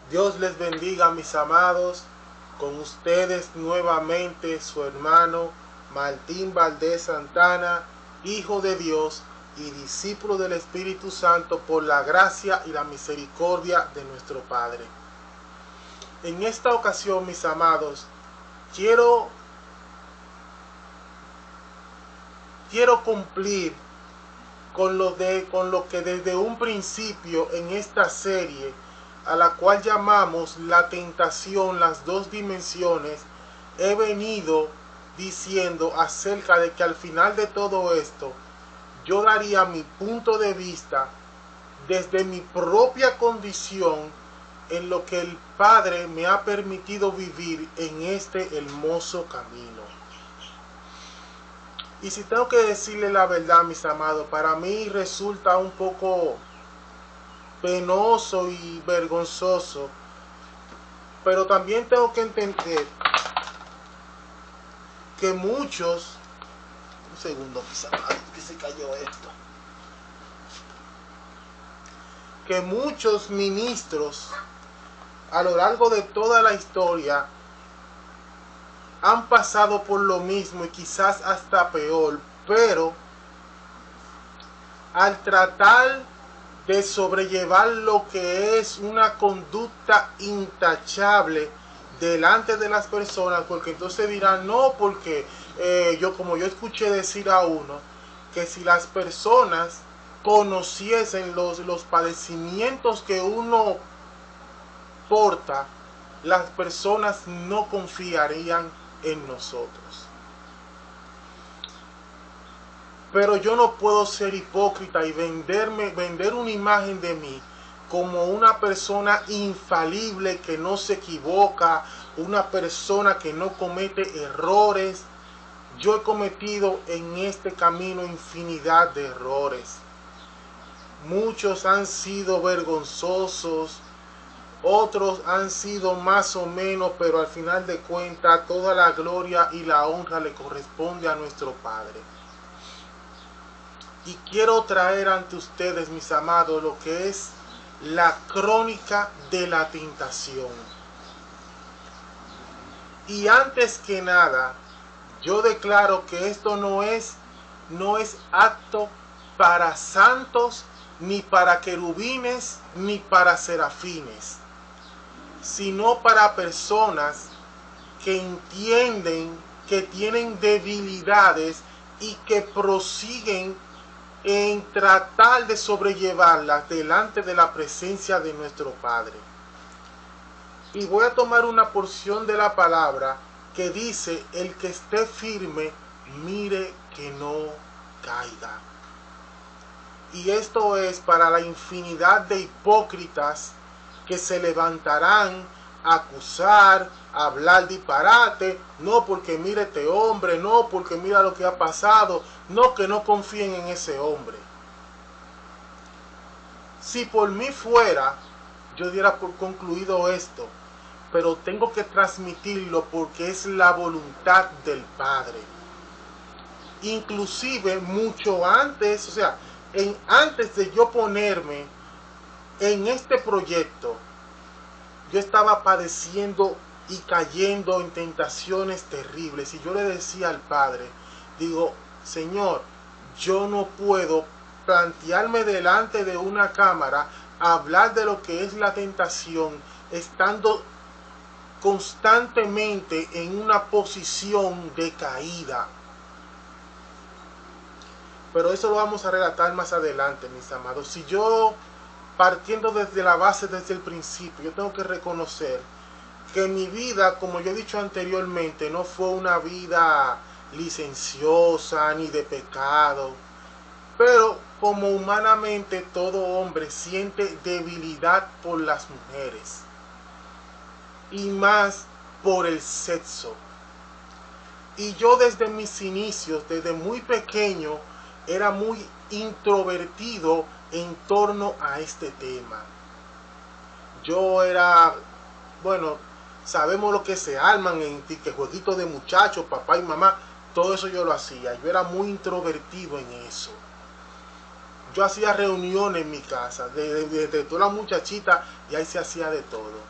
Dios les bendiga, mis amados. Con ustedes nuevamente su hermano Martín Valdés Santana, hijo de Dios y discípulo del Espíritu Santo por la gracia y la misericordia de nuestro Padre. En esta ocasión, mis amados, quiero cumplir con lo que desde un principio en esta serie, a la cual llamamos la tentación, las dos dimensiones, he venido diciendo acerca de que al final de todo esto yo daría mi punto de vista desde mi propia condición en lo que el Padre me ha permitido vivir en este hermoso camino. Y si tengo que decirle la verdad, mis amados, para mí resulta un poco penoso y vergonzoso, pero también tengo que entender que muchos, un segundo, mis amados, que se cayó esto, que muchos ministros a lo largo de toda la historia han pasado por lo mismo y quizás hasta peor, pero al tratar de sobrellevar lo que es una conducta intachable delante de las personas, porque entonces dirán, no, porque yo escuché decir a uno, que si las personas conociesen los padecimientos que uno porta, las personas no confiarían en nosotros. Pero yo no puedo ser hipócrita y vender una imagen de mí como una persona infalible que no se equivoca, una persona que no comete errores. Yo he cometido en este camino infinidad de errores. Muchos han sido vergonzosos, otros han sido más o menos, pero al final de cuentas toda la gloria y la honra le corresponde a nuestro Padre. Y quiero traer ante ustedes, mis amados, lo que es la crónica de la tentación. Y antes que nada, yo declaro que esto no es apto para santos, ni para querubines, ni para serafines, sino para personas que entienden que tienen debilidades y que prosiguen en tratar de sobrellevarlas delante de la presencia de nuestro Padre. Y voy a tomar una porción de la palabra que dice: el que esté firme, mire que no caiga. Y esto es para la infinidad de hipócritas que se levantarán a acusar, a hablar disparate, no porque mire este hombre, no porque mira lo que ha pasado, no, que no confíen en ese hombre. Si por mí fuera, yo diera por concluido esto, pero tengo que transmitirlo porque es la voluntad del Padre. Inclusive mucho antes, o sea, antes de yo ponerme en este proyecto, yo estaba padeciendo y cayendo en tentaciones terribles. Y yo le decía al Padre, digo, Señor, yo no puedo plantearme delante de una cámara a hablar de lo que es la tentación, estando constantemente en una posición de caída. Pero eso lo vamos a relatar más adelante, mis amados. Si yo, partiendo desde la base, desde el principio, yo tengo que reconocer que mi vida, como yo he dicho anteriormente, no fue una vida licenciosa ni de pecado. Pero como humanamente todo hombre siente debilidad por las mujeres. Y más por el sexo. Y yo desde mis inicios, desde muy pequeño, era muy introvertido en torno a este tema. Yo era, bueno, sabemos lo que se arman en que jueguitos de muchachos, papá y mamá, todo eso yo lo hacía. Yo era muy introvertido en eso. Yo hacía reuniones en mi casa, de todas las muchachitas, y ahí se hacía de todo.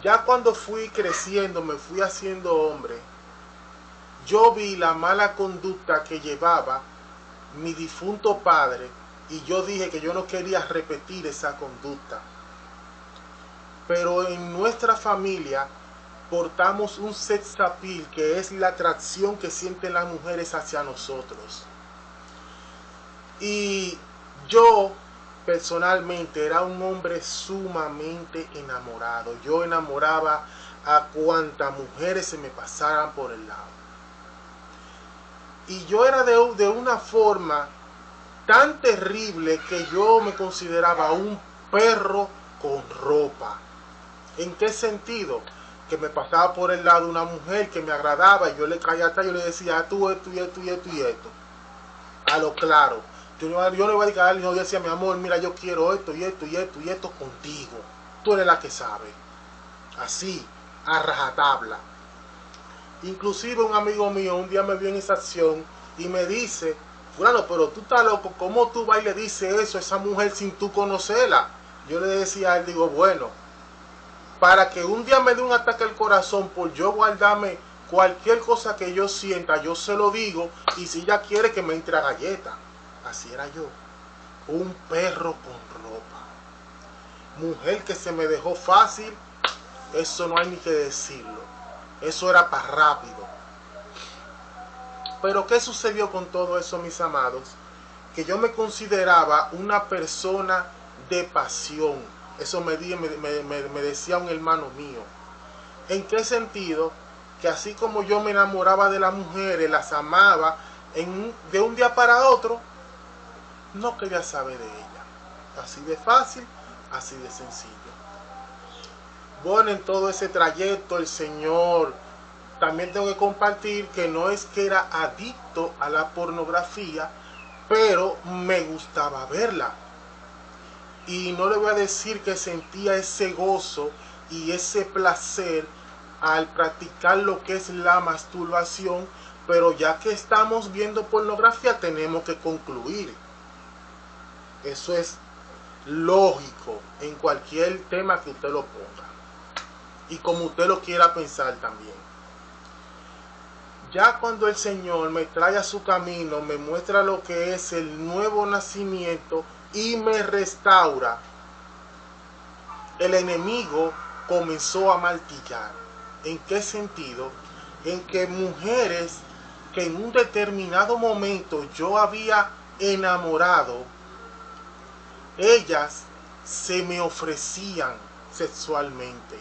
Ya cuando fui creciendo, me fui haciendo hombre, yo vi la mala conducta que llevaba mi difunto padre y yo dije que yo no quería repetir esa conducta. Pero en nuestra familia portamos un sex appeal, que es la atracción que sienten las mujeres hacia nosotros. Y yo personalmente era un hombre sumamente enamorado. Yo enamoraba a cuantas mujeres se me pasaran por el lado. Y yo era de una forma tan terrible que yo me consideraba un perro con ropa. ¿En qué sentido? Que me pasaba por el lado una mujer que me agradaba y yo le caía atrás, yo le decía tú esto y esto y esto y esto. A lo claro. Yo no le iba a decir a alguien, yo decía, mi amor, mira, yo quiero esto y esto y esto y esto contigo. Tú eres la que sabe. Así, a rajatabla. Inclusive un amigo mío un día me vio en esa acción y me dice, fulano, pero tú estás loco, ¿cómo tú vas y le dices eso a esa mujer sin tú conocerla? Yo le decía a él, digo, bueno, para que un día me dé un ataque al corazón por yo guardarme cualquier cosa que yo sienta, yo se lo digo, y si ella quiere que me entre a galleta. Así era yo, un perro con ropa. Mujer que se me dejó fácil, eso no hay ni que decirlo. Eso era para rápido. Pero ¿qué sucedió con todo eso, mis amados? Que yo me consideraba una persona de pasión. Eso me decía un hermano mío. ¿En qué sentido? Que así como yo me enamoraba de las mujeres, las amaba, de un día para otro, no quería saber de ella. Así de fácil, así de sencillo. Bueno, en todo ese trayecto el Señor, también tengo que compartir que no es que era adicto a la pornografía, pero me gustaba verla. Y no le voy a decir que sentía ese gozo y ese placer al practicar lo que es la masturbación, pero ya que estamos viendo pornografía tenemos que concluir. Eso es lógico en cualquier tema que usted lo ponga y como usted lo quiera pensar también. Ya cuando el Señor me trae a su camino, me muestra lo que es el nuevo nacimiento y me restaura, el enemigo comenzó a martillar. ¿En qué sentido? En que mujeres que en un determinado momento yo había enamorado, ellas se me ofrecían sexualmente.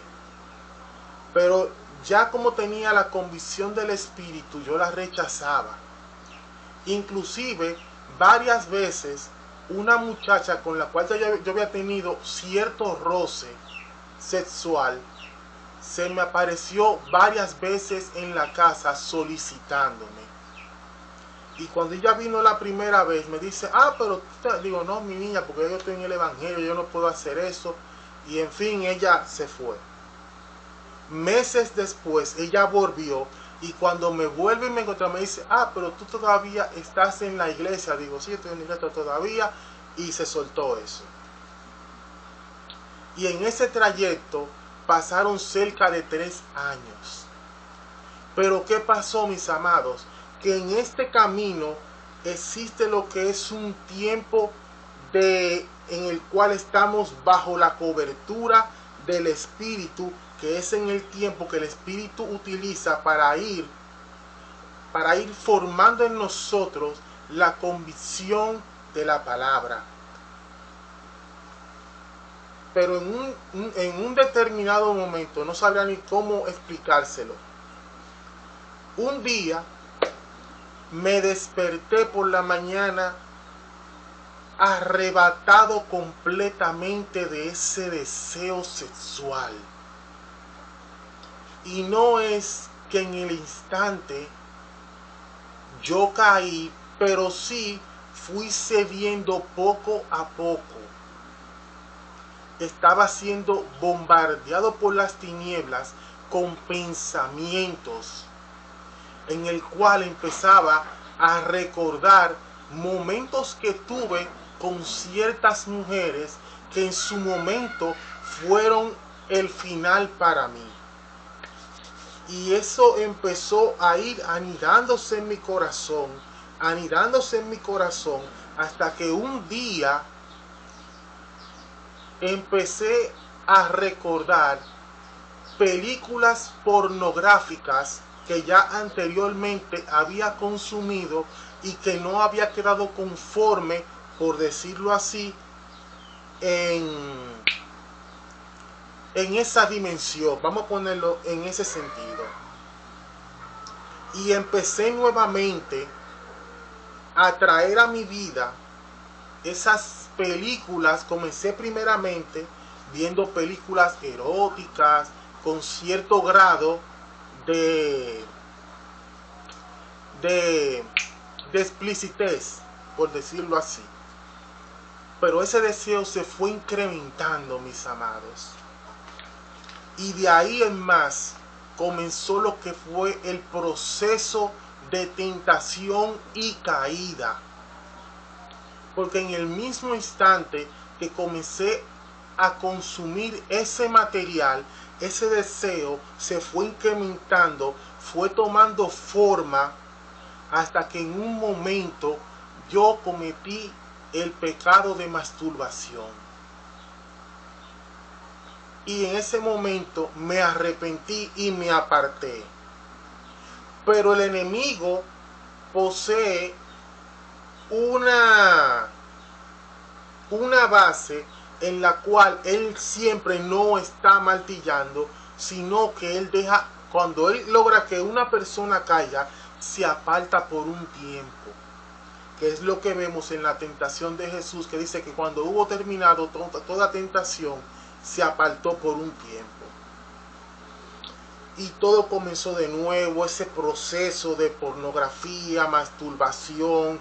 Pero ya como tenía la convicción del Espíritu, yo las rechazaba. Inclusive, varias veces, una muchacha con la cual yo había tenido cierto roce sexual, se me apareció varias veces en la casa solicitándome. Y cuando ella vino la primera vez, me dice, pero digo, no, mi niña, porque yo estoy en el Evangelio, yo no puedo hacer eso. Y en fin, ella se fue. Meses después, ella volvió, y cuando me vuelve y me encuentra, me dice, pero tú todavía estás en la iglesia. Digo, sí, estoy en la iglesia todavía, y se soltó eso. Y en ese trayecto pasaron cerca de 3 años. Pero ¿qué pasó, mis amados? Que en este camino existe lo que es un tiempo en el cual estamos bajo la cobertura del Espíritu, que es en el tiempo que el Espíritu utiliza para ir formando en nosotros la convicción de la palabra. Pero en un determinado momento, no sabría ni cómo explicárselo, un día me desperté por la mañana arrebatado completamente de ese deseo sexual. Y no es que en el instante yo caí, pero sí fui cediendo poco a poco. Estaba siendo bombardeado por las tinieblas con pensamientos, en el cual empezaba a recordar momentos que tuve con ciertas mujeres que en su momento fueron el final para mí. Y eso empezó a ir anidándose en mi corazón, anidándose en mi corazón, hasta que un día empecé a recordar películas pornográficas que ya anteriormente había consumido y que no había quedado conforme, por decirlo así, en esa dimensión, vamos a ponerlo en ese sentido. Y empecé nuevamente a traer a mi vida esas películas. Comencé primeramente viendo películas eróticas con cierto grado de explicitez, por decirlo así. Pero ese deseo se fue incrementando, mis amados. Y de ahí en más comenzó lo que fue el proceso de tentación y caída. Porque en el mismo instante que comencé a consumir ese material, ese deseo se fue incrementando, fue tomando forma, hasta que en un momento yo cometí el pecado de masturbación. Y en ese momento me arrepentí y me aparté. Pero el enemigo posee una base en la cual él siempre no está martillando, sino que él deja, cuando él logra que una persona caiga, se aparta por un tiempo. Que es lo que vemos en la tentación de Jesús, que dice que cuando hubo terminado toda tentación, se apartó por un tiempo. Y todo comenzó de nuevo, ese proceso de pornografía, masturbación,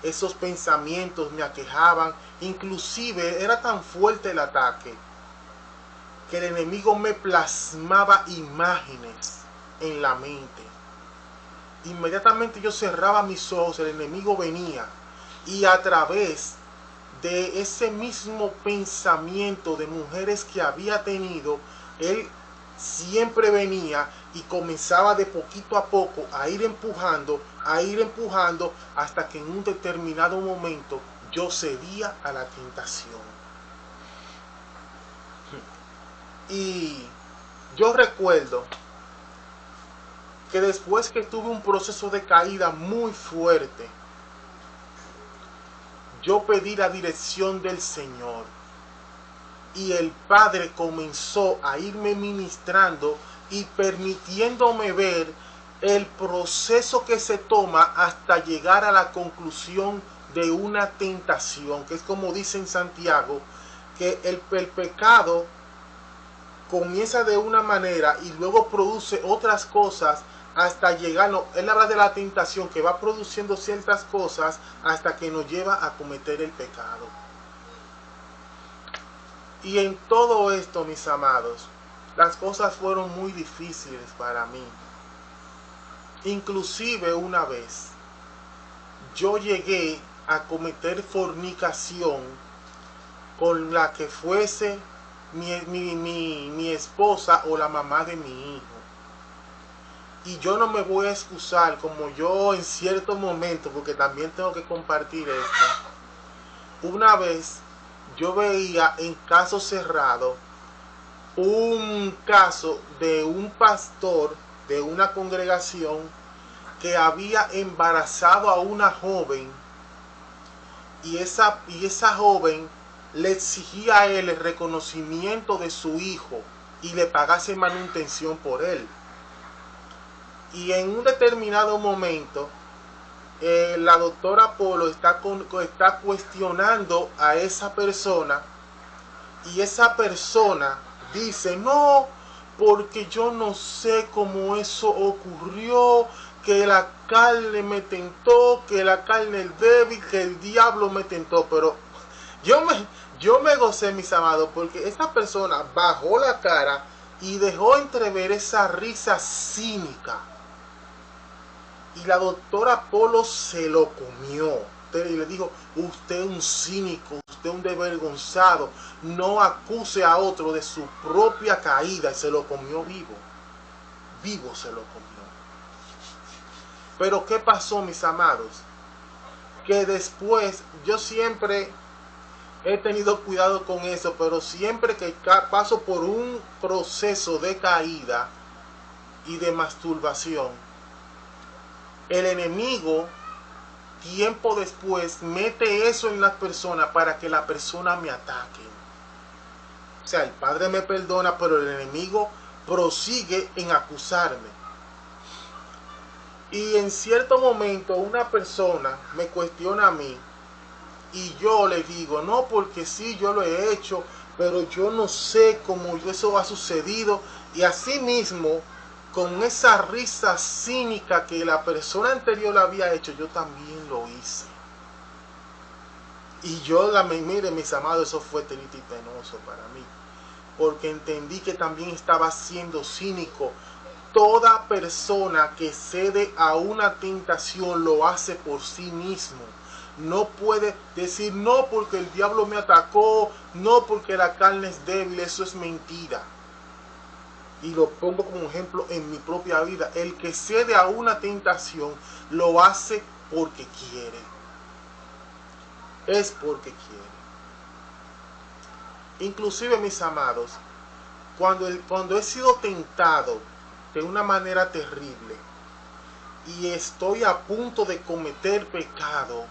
esos pensamientos me aquejaban. Inclusive era tan fuerte el ataque que el enemigo me plasmaba imágenes en la mente. Inmediatamente yo cerraba mis ojos, el enemigo venía, y a través de ese mismo pensamiento de mujeres que había tenido, él siempre venía y comenzaba de poquito a poco a ir empujando, hasta que en un determinado momento yo cedía a la tentación. Y yo recuerdo que después que tuve un proceso de caída muy fuerte, yo pedí la dirección del Señor, y el Padre comenzó a irme ministrando y permitiéndome ver el proceso que se toma hasta llegar a la conclusión de una tentación, que es como dice en Santiago, que el pecado comienza de una manera y luego produce otras cosas hasta llegar, él habla de la tentación que va produciendo ciertas cosas hasta que nos lleva a cometer el pecado. Y en todo esto, mis amados, las cosas fueron muy difíciles para mí. Inclusive una vez yo llegué a cometer fornicación con la que fuese mi esposa o la mamá de mi hijo. Y yo no me voy a excusar, como yo en cierto momento, porque también tengo que compartir esto. Una vez yo veía en Caso Cerrado un caso de un pastor de una congregación que había embarazado a una joven, y esa joven le exigía a él el reconocimiento de su hijo y le pagase manutención por él. Y en un determinado momento la doctora Polo está cuestionando a esa persona, y esa persona dice: no, porque yo no sé cómo eso ocurrió, que la carne me tentó, que la carne es débil, que el diablo me tentó. Pero yo me gocé, mis amados, porque esa persona bajó la cara y dejó entrever esa risa cínica. Y la doctora Polo se lo comió. usted y le dijo, usted es un cínico, usted es un desvergonzado, no acuse a otro de su propia caída, y se lo comió vivo. Vivo se lo comió. Pero ¿qué pasó, mis amados? Que después, yo siempre he tenido cuidado con eso, pero siempre que paso por un proceso de caída y de masturbación, el enemigo tiempo después mete eso en la persona para que la persona me ataque. O sea, el Padre me perdona, pero el enemigo prosigue en acusarme. Y en cierto momento una persona me cuestiona a mí y yo le digo, no, porque sí, yo lo he hecho, pero yo no sé cómo eso ha sucedido. Y así mismo, con esa risa cínica que la persona anterior la había hecho, yo también lo hice. Y yo mire, mis amados, eso fue triste y penoso para mí, porque entendí que también estaba siendo cínico. Toda persona que cede a una tentación lo hace por sí mismo. No puede decir, no, porque el diablo me atacó, no, porque la carne es débil. Eso es mentira. Y lo pongo como ejemplo en mi propia vida. El que cede a una tentación lo hace porque quiere. Es porque quiere. Inclusive, mis amados, cuando he sido tentado de una manera terrible y estoy a punto de cometer pecado,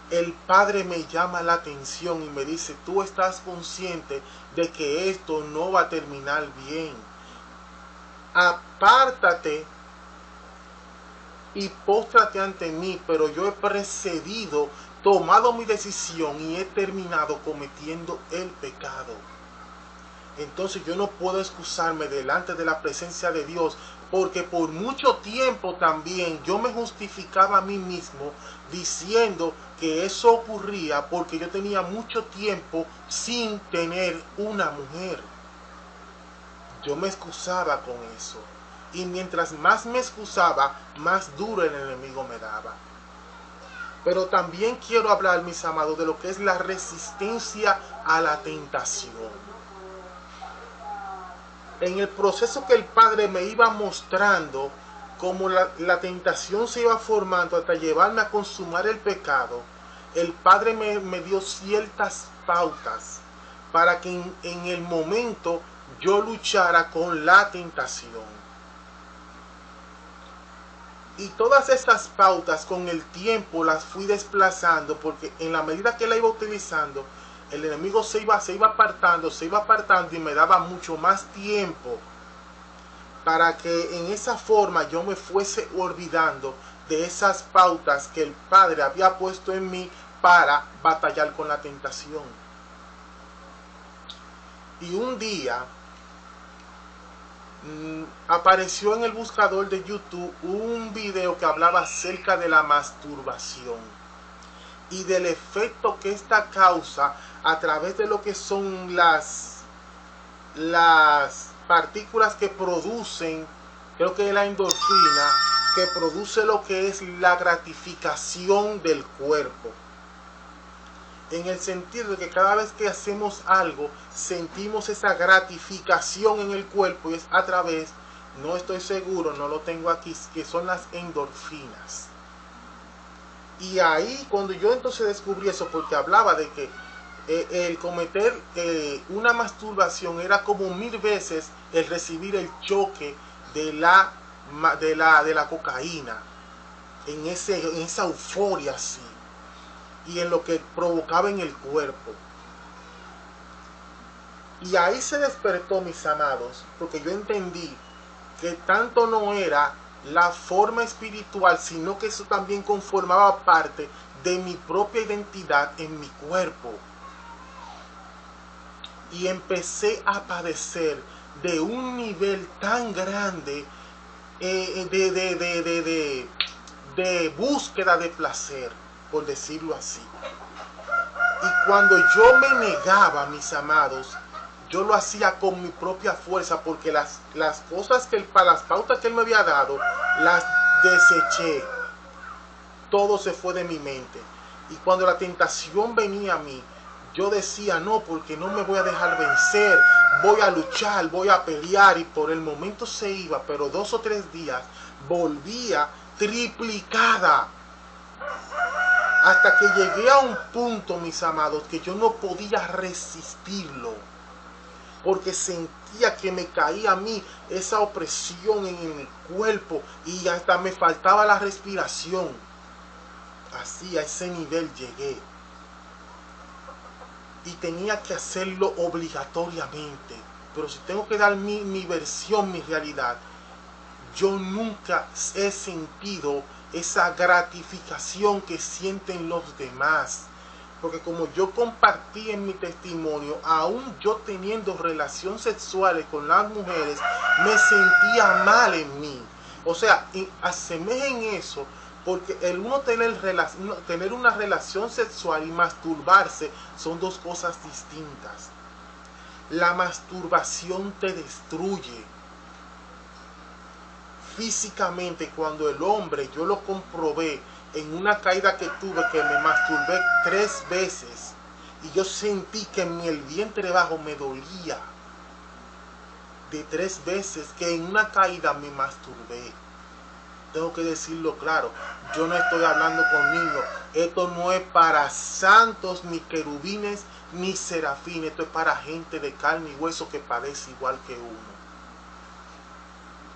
el Padre me llama la atención y me dice, tú estás consciente de que esto no va a terminar bien. Apártate y póstrate ante mí, pero yo he precedido, tomado mi decisión y he terminado cometiendo el pecado. Entonces yo no puedo excusarme delante de la presencia de Dios, porque por mucho tiempo también yo me justificaba a mí mismo diciendo que eso ocurría porque yo tenía mucho tiempo sin tener una mujer. Yo me excusaba con eso. Y mientras más me excusaba, más duro el enemigo me daba. Pero también quiero hablar, mis amados, de lo que es la resistencia a la tentación. En el proceso que el Padre me iba mostrando, como la tentación se iba formando hasta llevarme a consumar el pecado, el Padre me dio ciertas pautas para que en el momento yo luchara con la tentación. Y todas estas pautas con el tiempo las fui desplazando, porque en la medida que la iba utilizando, el enemigo se iba apartando y me daba mucho más tiempo para que en esa forma yo me fuese olvidando de esas pautas que el Padre había puesto en mí para batallar con la tentación. Y un día apareció en el buscador de YouTube un video que hablaba acerca de la masturbación y del efecto que esta causa a través de lo que son las partículas que producen, creo que es la endorfina, que produce lo que es la gratificación del cuerpo. En el sentido de que cada vez que hacemos algo, sentimos esa gratificación en el cuerpo, y es a través, no estoy seguro, no lo tengo aquí, que son las endorfinas. Y ahí, cuando yo entonces descubrí eso, porque hablaba de que el cometer una masturbación era como 1000 veces el recibir el choque de la cocaína, en esa euforia así, y en lo que provocaba en el cuerpo. Y ahí se despertó, mis amados, porque yo entendí que tanto no era la forma espiritual, sino que eso también conformaba parte de mi propia identidad en mi cuerpo. Y empecé a padecer de un nivel tan grande de búsqueda de placer, por decirlo así. Y cuando yo me negaba, mis amados, yo lo hacía con mi propia fuerza, porque las cosas las pautas que él me había dado, las deseché. todo se fue de mi mente. Y cuando la tentación venía a mí, yo decía, no, porque no me voy a dejar vencer, voy a luchar, voy a pelear, y por el momento se iba, pero 2 o 3 días volvía triplicada. Hasta que llegué a un punto, mis amados, que yo no podía resistirlo, porque sentía que me caía a mí esa opresión en el cuerpo y hasta me faltaba la respiración. Así, a ese nivel llegué. Y tenía que hacerlo obligatoriamente. Pero si tengo que dar mi versión, mi realidad, yo nunca he sentido esa gratificación que sienten los demás. Porque como yo compartí en mi testimonio, aún yo teniendo relaciones sexuales con las mujeres, me sentía mal en mí. O sea, asemejen eso, porque el uno tener una relación sexual y masturbarse son dos cosas distintas. La masturbación te destruye físicamente. Cuando el hombre, yo lo comprobé en una caída que tuve, que me masturbé 3 veces y yo sentí que el vientre bajo me dolía de 3 veces que en una caída me masturbé. Tengo que decirlo claro, yo no estoy hablando con niños. Esto no es para santos, ni querubines, ni serafines. Esto es para gente de carne y hueso que padece igual que uno.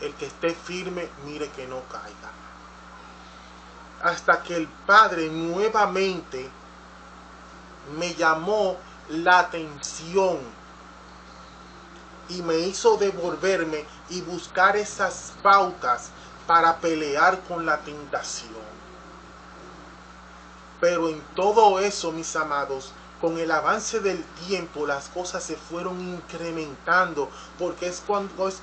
El que esté firme, mire que no caiga. Hasta que el Padre nuevamente me llamó la atención y me hizo devolverme y buscar esas pautas para pelear con la tentación. Pero en todo eso, mis amados, con el avance del tiempo las cosas se fueron incrementando, porque es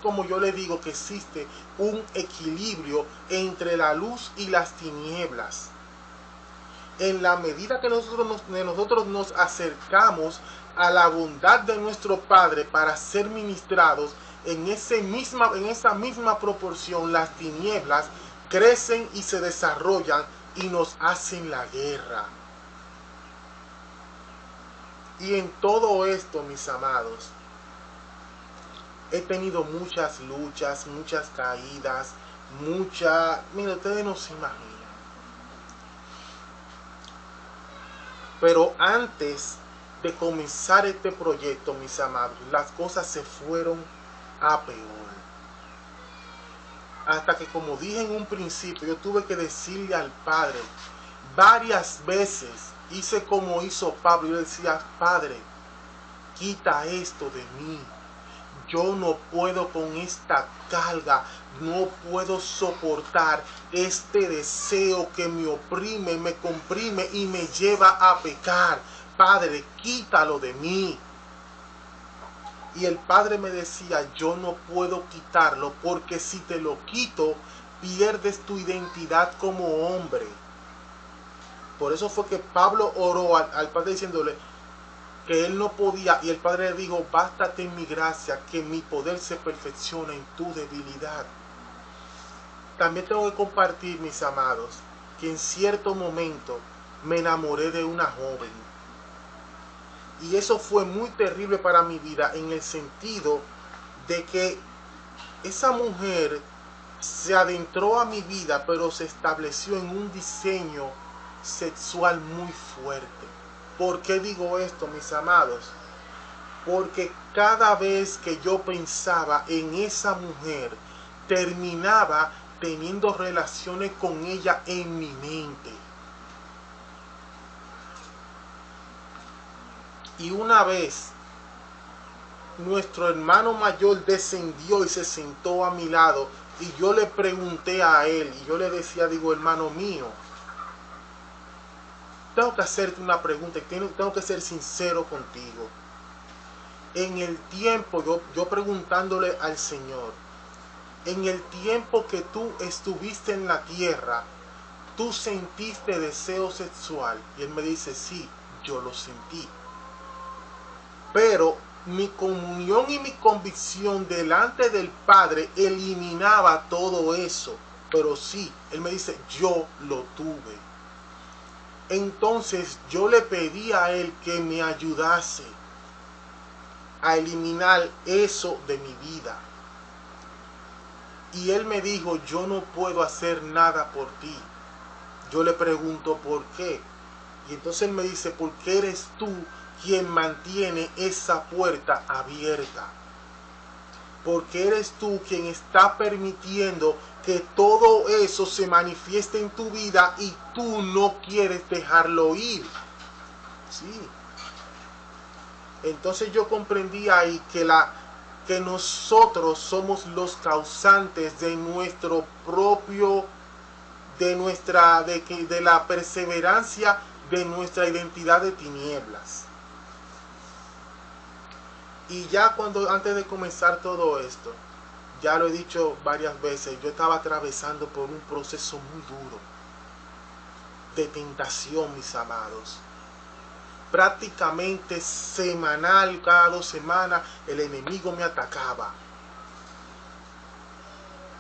como yo le digo, que existe un equilibrio entre la luz y las tinieblas. En la medida que nosotros nos acercamos a la bondad de nuestro Padre para ser ministrados, en esa misma proporción las tinieblas crecen y se desarrollan y nos hacen la guerra. Y en todo esto, mis amados, he tenido muchas luchas, muchas caídas, mira, ustedes no se imaginan. Pero antes de comenzar este proyecto, mis amados, las cosas se fueron a peor. Hasta que, como dije en un principio, yo tuve que decirle al Padre varias veces. Hice como hizo Pablo. Yo decía, Padre, quita esto de mí. Yo no puedo con esta carga. No puedo soportar este deseo que me oprime, me comprime y me lleva a pecar. Padre, quítalo de mí. Y el Padre me decía, yo no puedo quitarlo, porque si te lo quito, pierdes tu identidad como hombre. Por eso fue que Pablo oró al Padre diciéndole que él no podía, y el Padre le dijo, bástate en mi gracia, que mi poder se perfecciona en tu debilidad. También tengo que compartir, mis amados, que en cierto momento me enamoré de una joven. Y eso fue muy terrible para mi vida, en el sentido de que esa mujer se adentró a mi vida, pero se estableció en un diseño sexual muy fuerte. ¿Por qué digo esto, mis amados? Porque cada vez que yo pensaba en esa mujer, terminaba teniendo relaciones con ella en mi mente. Y una vez nuestro hermano mayor descendió y se sentó a mi lado, y yo le pregunté a él, y yo le decía, digo, hermano mío, tengo que hacerte una pregunta, tengo que ser sincero contigo. En el tiempo, yo preguntándole al Señor, en el tiempo que tú estuviste en la tierra, ¿tú sentiste deseo sexual? Y él me dice, sí, yo lo sentí. Pero mi comunión y mi convicción delante del Padre eliminaba todo eso. Pero sí, él me dice, yo lo tuve. Entonces yo le pedí a él que me ayudase a eliminar eso de mi vida. Y él me dijo, yo no puedo hacer nada por ti. Yo le pregunto, ¿por qué? Y entonces él me dice, porque eres tú quien mantiene esa puerta abierta. Porque eres tú quien está permitiendo que todo eso se manifieste en tu vida y tú no quieres dejarlo ir. Sí. Entonces yo comprendí ahí que nosotros somos los causantes de nuestro propio, de la perseverancia de nuestra identidad de tinieblas. Y ya antes de comenzar todo esto, ya lo he dicho varias veces, yo estaba atravesando por un proceso muy duro de tentación, mis amados. Prácticamente semanal, cada 2 semanas, el enemigo me atacaba.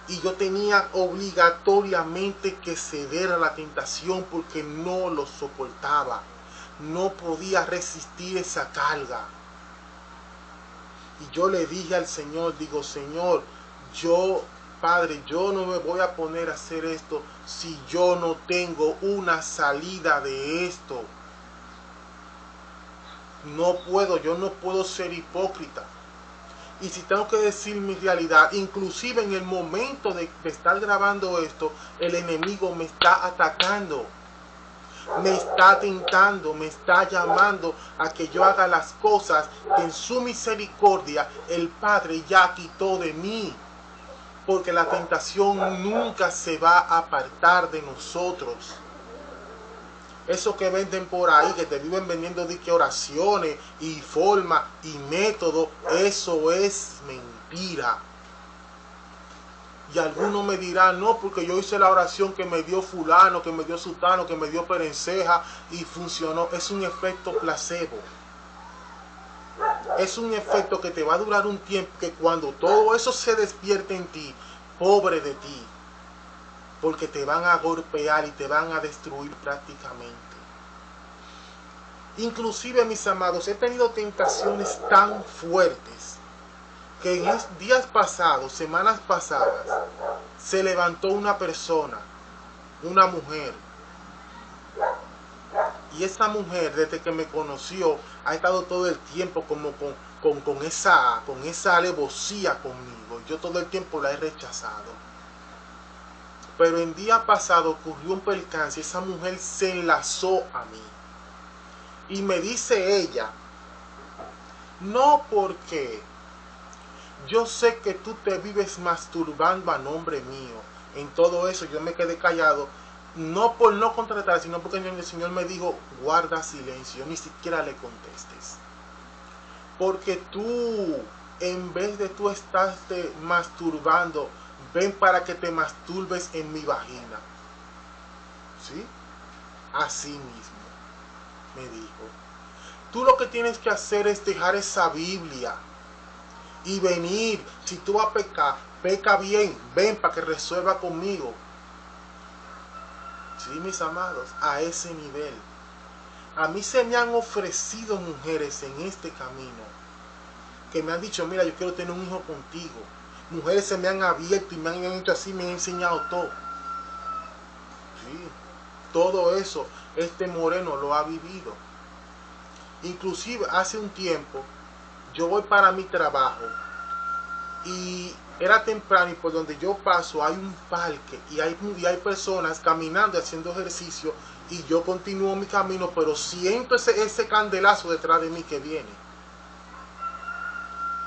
Y yo tenía obligatoriamente que ceder a la tentación porque no lo soportaba. No podía resistir esa carga. Y yo le dije al Señor, digo, Señor, Padre, yo no me voy a poner a hacer esto si yo no tengo una salida de esto. No puedo, yo no puedo ser hipócrita. Y si tengo que decir mi realidad, inclusive en el momento de estar grabando esto, el enemigo me está atacando. Me está tentando, me está llamando a que yo haga las cosas que en su misericordia el Padre ya quitó de mí. Porque la tentación nunca se va a apartar de nosotros. Eso que venden por ahí, que te viven vendiendo de que oraciones y forma y método, eso es mentira. Y algunos me dirán, no, porque yo hice la oración que me dio fulano, que me dio sutano, que me dio perenceja y funcionó. Es un efecto placebo. Es un efecto que te va a durar un tiempo, que cuando todo eso se despierte en ti, pobre de ti, porque te van a golpear y te van a destruir prácticamente. Inclusive, mis amados, he tenido tentaciones tan fuertes que en días pasados, semanas pasadas, se levantó una persona, una mujer. Y esa mujer, desde que me conoció, ha estado todo el tiempo como con esa alevosía conmigo. Yo todo el tiempo la he rechazado. Pero en día pasado ocurrió un percance, esa mujer se enlazó a mí. Y me dice ella, no, porque yo sé que tú te vives masturbando a nombre mío. En todo eso yo me quedé callado, no por no contratar, sino porque el Señor me dijo, guarda silencio, ni siquiera le contestes. Porque tú, en vez de tú estarte masturbando, ven para que te masturbes en mi vagina. ¿Sí? Así mismo me dijo. Tú lo que tienes que hacer es dejar esa Biblia y venir. Si tú vas a pecar, peca bien, ven para que resuelva conmigo. Sí, mis amados, a ese nivel. A mí se me han ofrecido mujeres en este camino que me han dicho, mira, yo quiero tener un hijo contigo. Mujeres se me han abierto y me han hecho así, me han enseñado todo. Sí, todo eso, este moreno lo ha vivido. Inclusive hace un tiempo, yo voy para mi trabajo y era temprano y por donde yo paso hay un parque y hay personas caminando, haciendo ejercicio y yo continúo mi camino, pero siento ese candelazo detrás de mí que viene.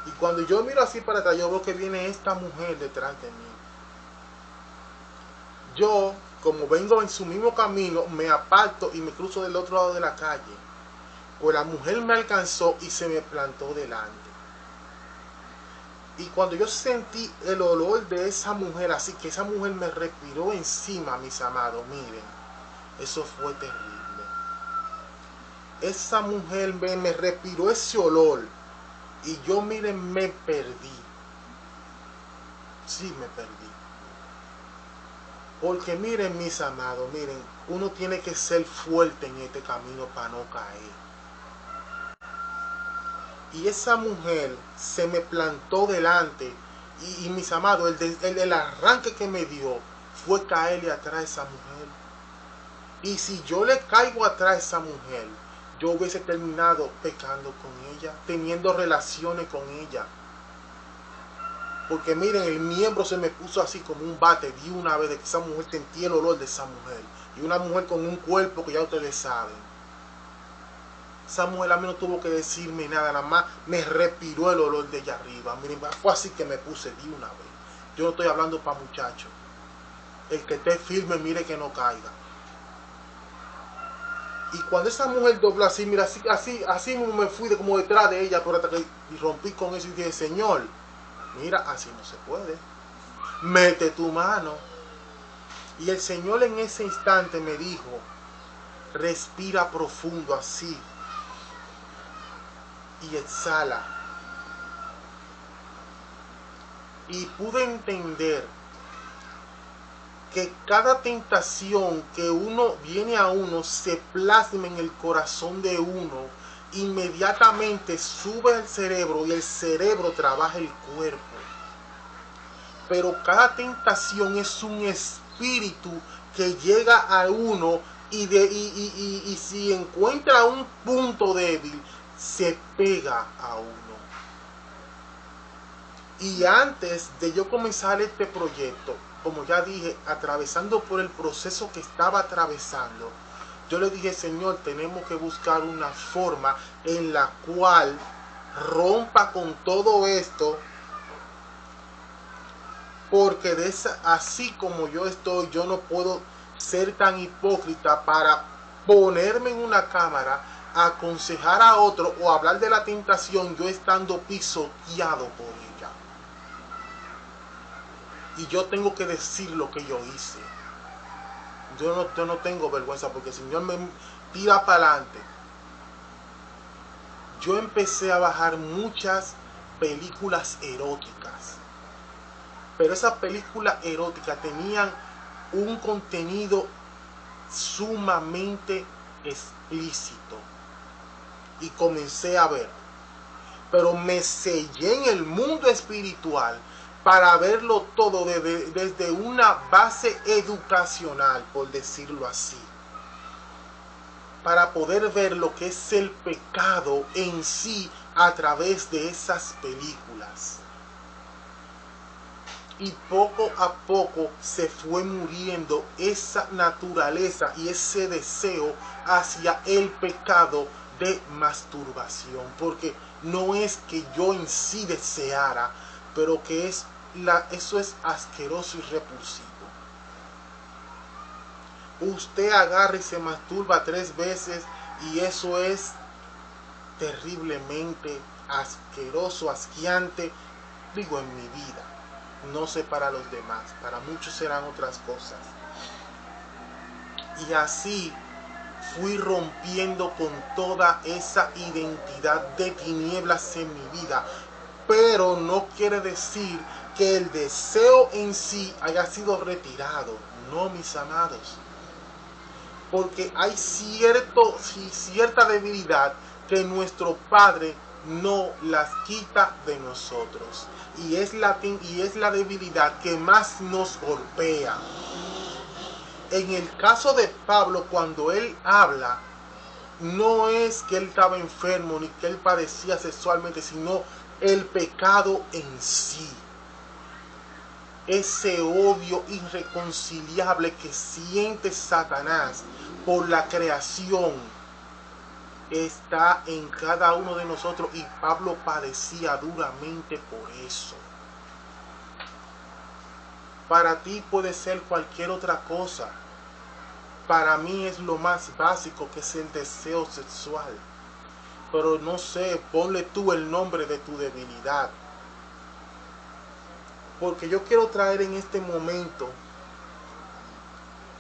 Y cuando yo miro así para atrás, yo veo que viene esta mujer detrás de mí. Yo, como vengo en su mismo camino, me aparto y me cruzo del otro lado de la calle. Pues la mujer me alcanzó y se me plantó delante. Y cuando yo sentí el olor de esa mujer, así que esa mujer me respiró encima, mis amados, miren, eso fue terrible. Esa mujer me respiró ese olor y yo, miren, me perdí. Sí, me perdí. Porque miren, mis amados, miren, uno tiene que ser fuerte en este camino para no caer. Y esa mujer se me plantó delante. Y mis amados, el arranque que me dio fue caerle atrás a esa mujer. Y si yo le caigo atrás a esa mujer, yo hubiese terminado pecando con ella, teniendo relaciones con ella. Porque miren, el miembro se me puso así como un bate de una vez de que esa mujer sentía el olor de esa mujer. Y una mujer con un cuerpo que ya ustedes saben. Esa mujer a mí no tuvo que decirme nada más me respiró el olor de ella arriba. Miren, fue así que me puse de una vez. Yo no estoy hablando para muchachos. El que esté firme, mire que no caiga. Y cuando esa mujer dobló así, mira, así me fui de como detrás de ella, pero hasta que y rompí con eso y dije, Señor, mira, así no se puede. Mete tu mano. Y el Señor en ese instante me dijo, respira profundo así. Y exhala. Y pude entender que cada tentación que uno viene a uno se plasma en el corazón de uno, inmediatamente sube al cerebro y el cerebro trabaja el cuerpo. Pero cada tentación es un espíritu que llega a uno y si encuentra un punto débil, se pega a uno. Y antes de yo comenzar este proyecto, como ya dije, atravesando por el proceso que estaba atravesando, yo le dije, Señor, tenemos que buscar una forma en la cual rompa con todo esto, porque así como yo estoy, yo no puedo ser tan hipócrita para ponerme en una cámara, aconsejar a otro o hablar de la tentación yo estando pisoteado por ella. Y yo tengo que decir lo que yo hice. Yo no tengo vergüenza porque el Señor me tira para adelante. Yo empecé a bajar muchas películas eróticas. Pero esas películas eróticas tenían un contenido sumamente explícito. Y comencé a ver. Pero me sellé en el mundo espiritual para verlo todo desde una base educacional, por decirlo así. Para poder ver lo que es el pecado en sí a través de esas películas. Y poco a poco se fue muriendo esa naturaleza y ese deseo hacia el pecado de masturbación. Porque no es que yo en sí deseara, pero que eso es asqueroso y repulsivo. Usted agarra y se masturba 3 veces y eso es terriblemente asqueroso, asqueante, digo en mi vida. No sé para los demás, para muchos serán otras cosas. Y así fui rompiendo con toda esa identidad de tinieblas en mi vida. Pero no quiere decir que el deseo en sí haya sido retirado. No, mis amados. Porque hay cierta debilidad que nuestro Padre no las quita de nosotros. Y es la debilidad que más nos golpea. En el caso de Pablo, cuando él habla, no es que él estaba enfermo ni que él padecía sexualmente, sino el pecado en sí. Ese odio irreconciliable que siente Satanás por la creación está en cada uno de nosotros y Pablo padecía duramente por eso. Para ti puede ser cualquier otra cosa. Para mí es lo más básico, que es el deseo sexual. Pero no sé, ponle tú el nombre de tu debilidad. Porque yo quiero traer en este momento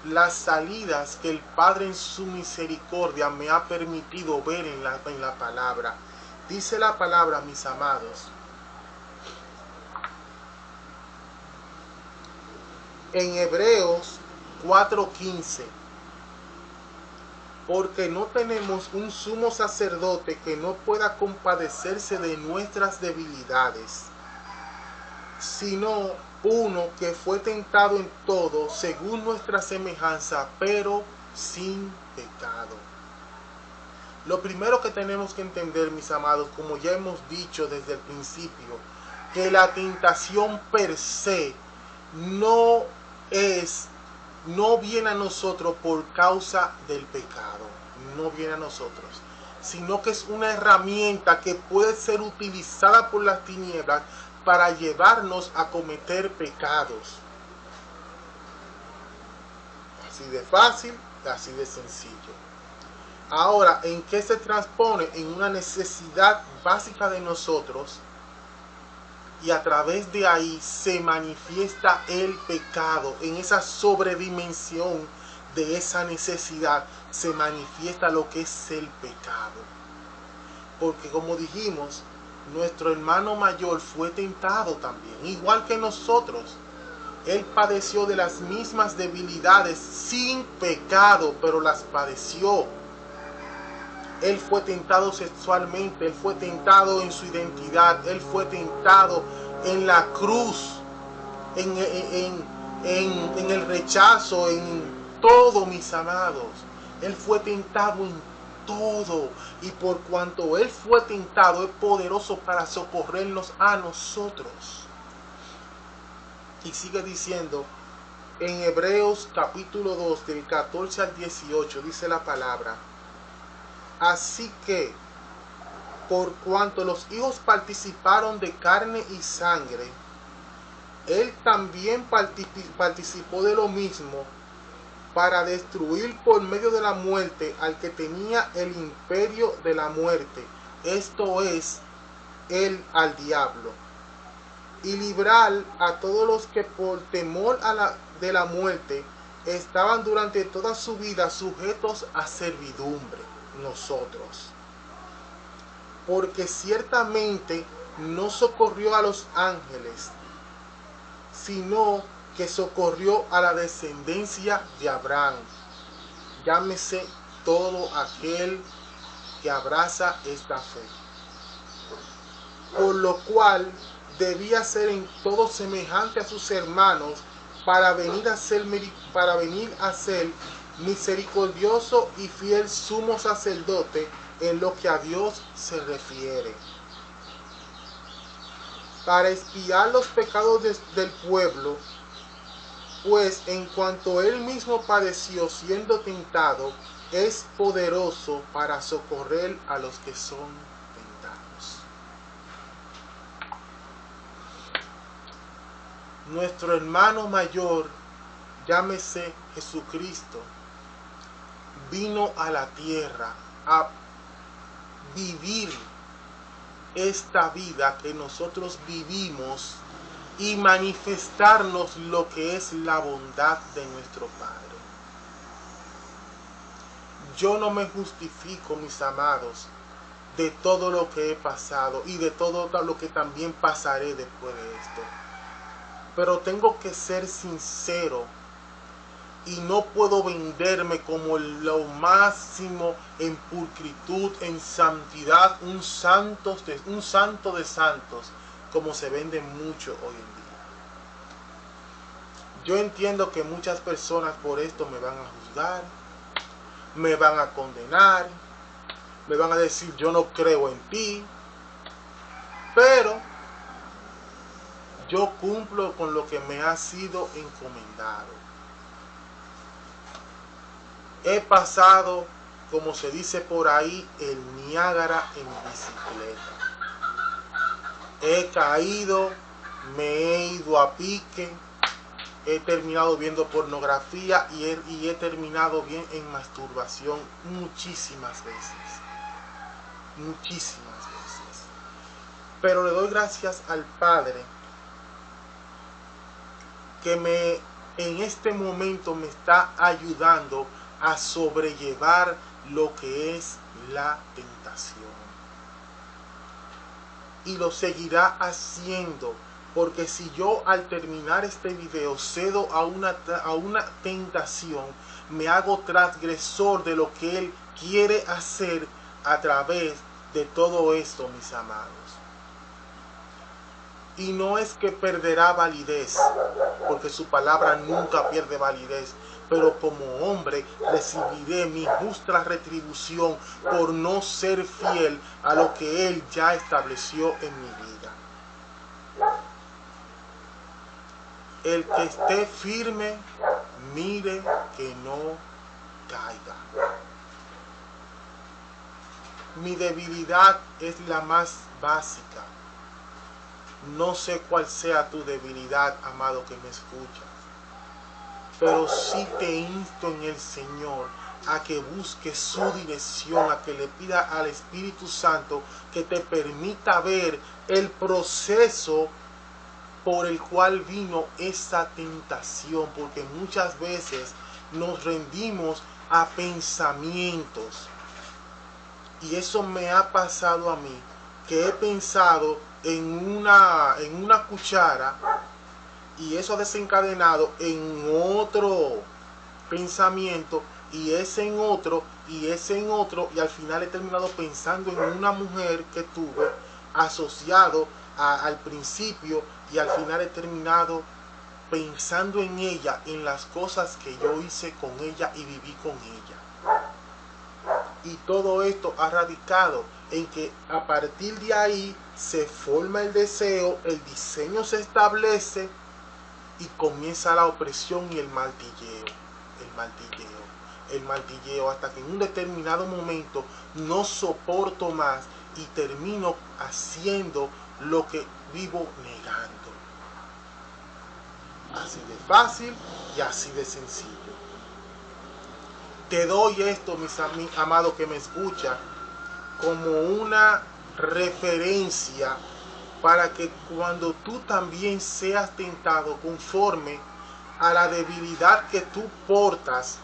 las salidas que el Padre en su misericordia me ha permitido ver en la palabra. Dice la palabra, mis amados, en Hebreos 4:15. Porque no tenemos un sumo sacerdote que no pueda compadecerse de nuestras debilidades, sino uno que fue tentado en todo según nuestra semejanza, pero sin pecado. Lo primero que tenemos que entender, mis amados, como ya hemos dicho desde el principio, que la tentación per se no viene a nosotros por causa del pecado, no viene a nosotros, sino que es una herramienta que puede ser utilizada por las tinieblas para llevarnos a cometer pecados. Así de fácil, así de sencillo. Ahora, ¿en qué se transpone? En una necesidad básica de nosotros, y a través de ahí se manifiesta el pecado. En esa sobredimensión de esa necesidad se manifiesta lo que es el pecado. Porque como dijimos, nuestro hermano mayor fue tentado también, igual que nosotros. Él padeció de las mismas debilidades sin pecado, pero las padeció. Él fue tentado sexualmente, él fue tentado en su identidad, él fue tentado en la cruz, en el rechazo, en todo, mis amados. Él fue tentado en todo, y por cuanto él fue tentado, es poderoso para socorrernos a nosotros. Y sigue diciendo en Hebreos capítulo 2, del 14 al 18, dice la palabra: así que, por cuanto los hijos participaron de carne y sangre, él también participó de lo mismo, para destruir por medio de la muerte al que tenía el imperio de la muerte, esto es, al diablo, y librar a todos los que por temor de la muerte estaban durante toda su vida sujetos a servidumbre. Nosotros, porque ciertamente no socorrió a los ángeles, sino que socorrió a la descendencia de Abraham, llámese todo aquel que abraza esta fe, por lo cual debía ser en todo semejante a sus hermanos, para venir a ser misericordioso y fiel sumo sacerdote en lo que a Dios se refiere, para expiar los pecados del pueblo, pues en cuanto él mismo padeció siendo tentado, es poderoso para socorrer a los que son tentados. Nuestro hermano mayor, llámese Jesucristo, vino a la tierra a vivir esta vida que nosotros vivimos y manifestarnos lo que es la bondad de nuestro Padre. Yo no me justifico, mis amados, de todo lo que he pasado y de todo lo que también pasaré después de esto. Pero tengo que ser sincero y no puedo venderme como lo máximo en pulcritud, en santidad, un santo de santos, como se vende mucho hoy en día. Yo entiendo que muchas personas por esto me van a juzgar, me van a condenar, me van a decir yo no creo en ti, pero yo cumplo con lo que me ha sido encomendado. He pasado, como se dice por ahí, el Niágara en bicicleta. He caído, me he ido a pique, he terminado viendo pornografía y he terminado bien en masturbación muchísimas veces. Muchísimas veces. Pero le doy gracias al Padre que en este momento me está ayudando a sobrellevar lo que es la tentación, y lo seguirá haciendo Porque si yo al terminar este video cedo a una tentación, me hago transgresor de lo que Él quiere hacer a través de todo esto, mis amados. Y no es que perderá validez, porque su palabra nunca pierde validez, pero como hombre recibiré mi justa retribución por no ser fiel a lo que Él ya estableció en mi vida. El que esté firme, mire que no caiga. Mi debilidad es la más básica. No sé cuál sea tu debilidad, amado que me escuchas, pero sí te insto en el Señor a que busques su dirección, a que le pida al Espíritu Santo que te permita ver el proceso por el cual vino esa tentación, porque muchas veces nos rendimos a pensamientos. Y eso me ha pasado a mí, que he pensado en una cuchara y eso ha desencadenado en otro pensamiento y ese en otro y ese en otro, y al final he terminado pensando en una mujer que tuve asociado al principio, y al final he terminado pensando en ella, en las cosas que yo hice con ella y viví con ella. Y todo esto ha radicado en que a partir de ahí se forma el deseo, el diseño se establece y comienza la opresión y el martilleo, hasta que en un determinado momento no soporto más y termino haciendo lo que vivo negando. Así de fácil y así de sencillo. Te doy esto, mis amados que me escuchan, como una referencia para que cuando tú también seas tentado conforme a la debilidad que tú portas,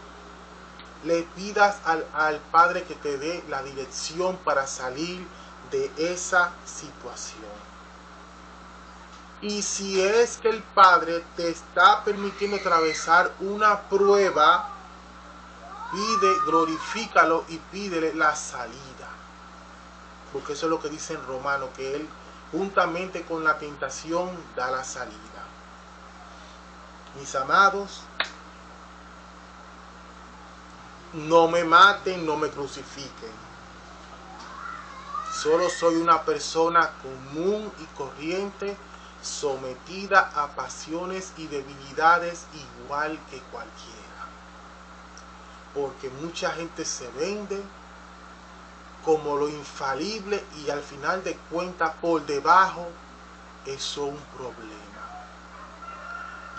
le pidas al Padre que te dé la dirección para salir de esa situación. Y si es que el Padre te está permitiendo atravesar una prueba, glorifícalo y pídele la salida. Porque eso es lo que dice en Romanos, que Él juntamente con la tentación da la salida. Mis amados, no me maten, no me crucifiquen. Solo soy una persona común y corriente, sometida a pasiones y debilidades igual que cualquiera. Porque mucha gente se vende como lo infalible y al final de cuentas por debajo eso es un problema.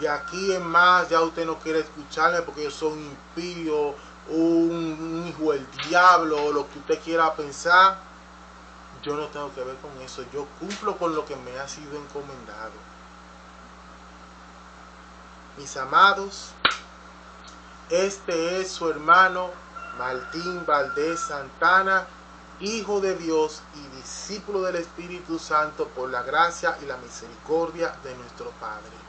Y aquí en más ya usted no quiere escucharme porque yo soy un impío, un hijo del diablo, o lo que usted quiera pensar. Yo no tengo que ver con eso. Yo cumplo con lo que me ha sido encomendado. Mis amados, este es su hermano Martín Valdés Santana, hijo de Dios y discípulo del Espíritu Santo, por la gracia y la misericordia de nuestro Padre.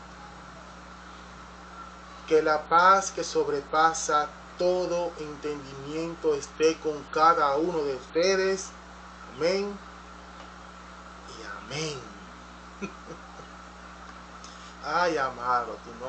Que la paz que sobrepasa todo entendimiento esté con cada uno de ustedes. Amén y amén. Ay, amado, tu nombre.